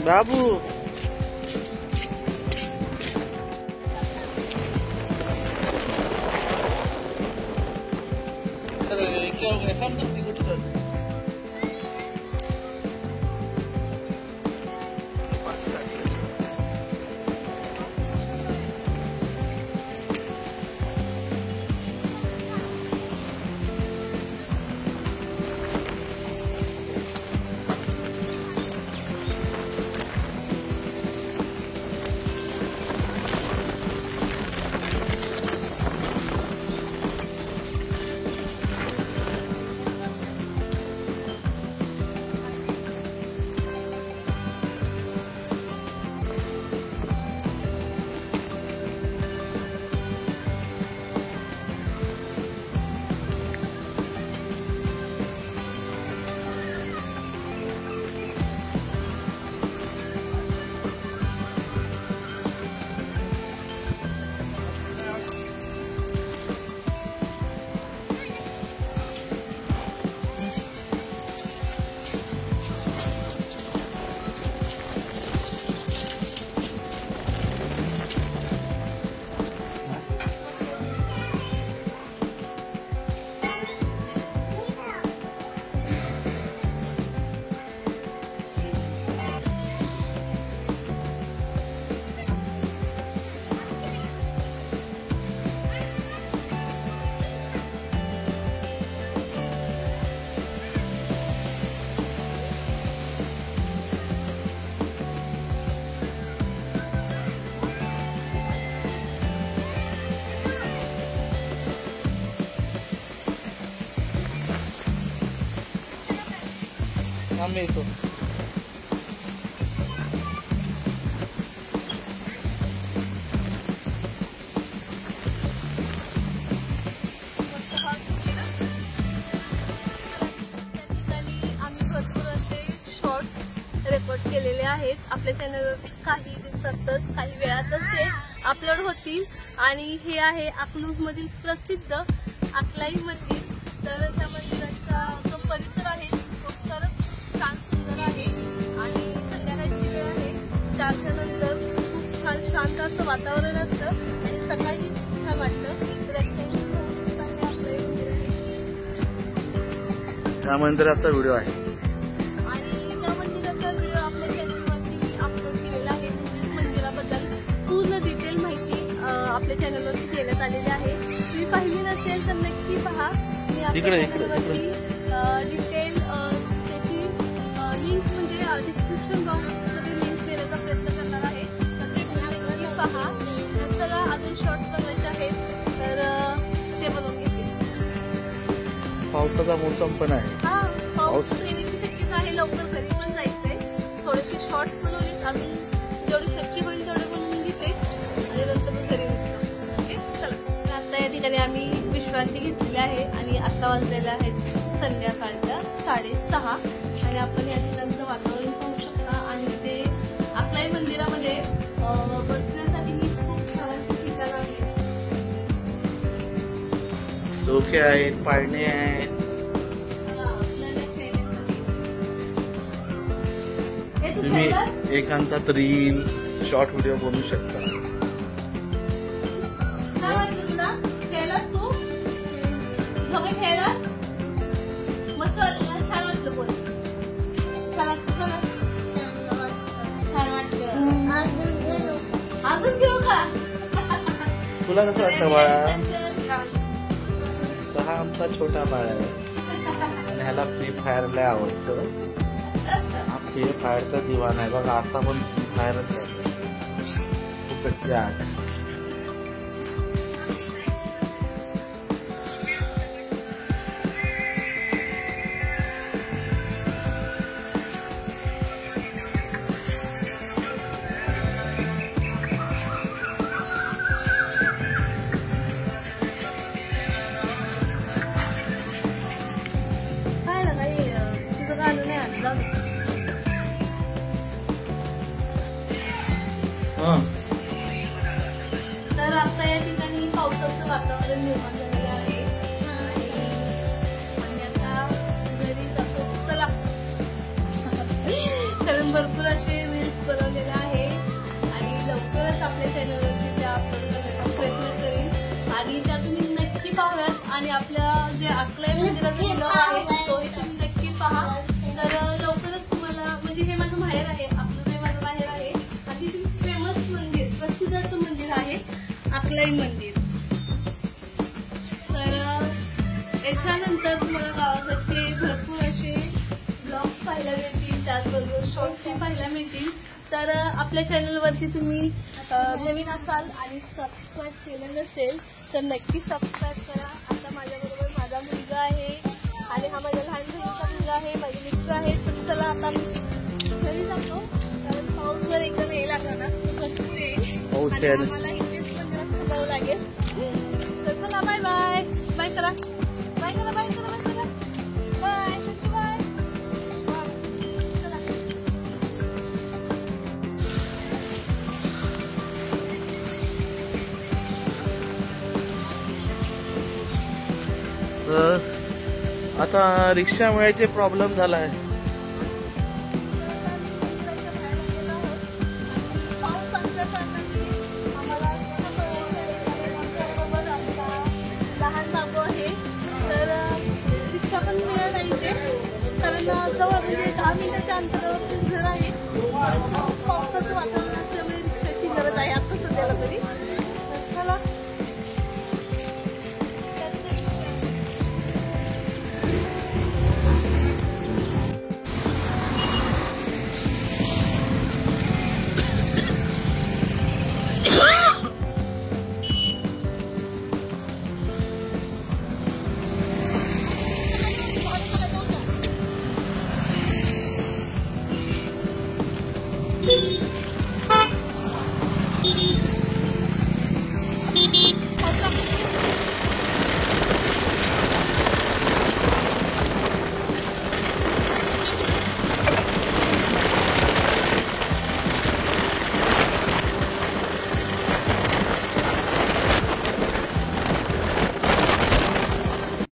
बाबू क्या हो गया? आम्ही येतो. आम्ही भरपूर असे शॉर्ट्स रेकॉर्ड केलेले आहेत. आपल्या चॅनलवरती काही दिवसातच काही वेळातच ते अपलोड होतील. आणि हे आहे अकलूज मधील प्रसिद्ध अकलाई मंदिर. तर त्या मंदिराचा जो परिसर आहे तो खरंच छान सुंदर आहे. आणि संध्याकाळची वेळ आहे, 4च्या नंतर खूप छान शांत असं वातावरण असतं आणि सकाळी खूप छान वाटतं. तर त्या मंदिराचा व्हिडिओ आहे आणि त्या मंदिराचा व्हिडिओ आपल्या चॅनलवरती अपलोड केलेला आहे. मंदिराबद्दल पूर्ण डिटेल माहिती आपल्या चॅनलवरती देण्यात आलेली आहे. तुम्ही पाहिली नसेल तर नक्की पहा. मी आपल्या चॅनलवरती डिटेल त्याची लिंक म्हणजे डिस्क्रिप्शन बॉक्समध्ये लिंक देण्याचा प्रयत्न करणार आहे. तर ते नक्की पहा. चला अजून शॉर्ट्स बनवायचे आहेत तर ते बनवून घेते. पावसाचा मोसम पण आहे. हा, पाऊस येण्याची शक्यता आहे. लवकर घरी पण जायचंय. थोडेसे शॉर्ट्स बनवलीत, अजून जेवढी शक्य होईल तेवढे बनवून घेते आणि नंतर घरी निघतो. चला, आता या ठिकाणी आम्ही विश्रांती घेतलेली आहे आणि आता वाजलेल्या आहेत संध्याकाळच्या 6:30 आणि आपण या ठिकाणचं वातावरण पाहू शकता. आणि ते अकलाई मंदिरामध्ये बसण्यासाठी खूप छान अशी ठिकाण आहे. सोफे आहेत, पाळणे आहेत. तुम्ही एकांतात रील शॉर्ट व्हिडिओ बनवू शकता. काय वाटलं तुला? खेळलास तू? जवळ खेळलास? मस्त वाटलं ना? छान वाटलं पण. छान वाटलं. अजून घेऊ का? तुला कसं वाटतं बाळा? हा आमचा छोटा बाळ आहे आणि ह्याला फ्री फायर लय आवडतं. हा फ्री फायरचा दिवाण आहे बघा. आता पण फ्री फायरच आहे. खूपच आग. तर आता या ठिकाणी पावसाचं वातावरण निर्माण झालेलं आहे आणि आता घरी जातो. चला, कारण भरपूर असे रील्स बनवलेला आहे आणि लवकरच आपल्या चॅनलवरती त्या अपलोड करण्याचा प्रयत्न करेन आणि त्या तुम्ही नक्की पाहाव्यात आणि आपल्या जे अक्कलाई मंदिराचा व्हिडिओ आहे तोही तुम्ही नक्की पहा. तर लवकरच तुम्हाला म्हणजे हे माझं माहेर आहे, आपलं जे माझं माहेर आहे आणि तिथून फेमस मंदिर प्रसिद्ध असं मंदिर आहे अक्कलाई मंदिर. तर याच्यानंतर तुम्हाला गावाकडचे भरपूर असे ब्लॉग्स पाहायला मिळतील, त्याचबरोबर शॉर्ट्सही पाहायला मिळतील. तर आपल्या चॅनलवरती तुम्ही नवीन असाल आणि सबस्क्राईब केलं नसेल तर नक्की सबस्क्राईब करा. आता माझ्याबरोबर माझा मुलगा आहे आणि हा माझ्या लहान बहिणीचा मुलगा आहे, माझे मिस्टर आहेत. तर चला आता घरी जातो कारण पाऊस जर एकदम यायला लागला ना भरपूर येईल, आम्हाला इथेच मंदिरात थांबावं लागेल. तर चला बाय बाय बाय करा, बाय करा, बाय करा, बाय करा, बाय बाय. आता रिक्षा मिळायचे प्रॉब्लेम झालाय. लहान बाबू आहे तर रिक्षा पण मिळत नाही ते कारण जवळ म्हणजे 10 मिनिटाच्या अंतरावरतीच घर आहे. पावसाचं वातावरण असल्यामुळे रिक्षाची गरज आहे आता सध्याला तरी.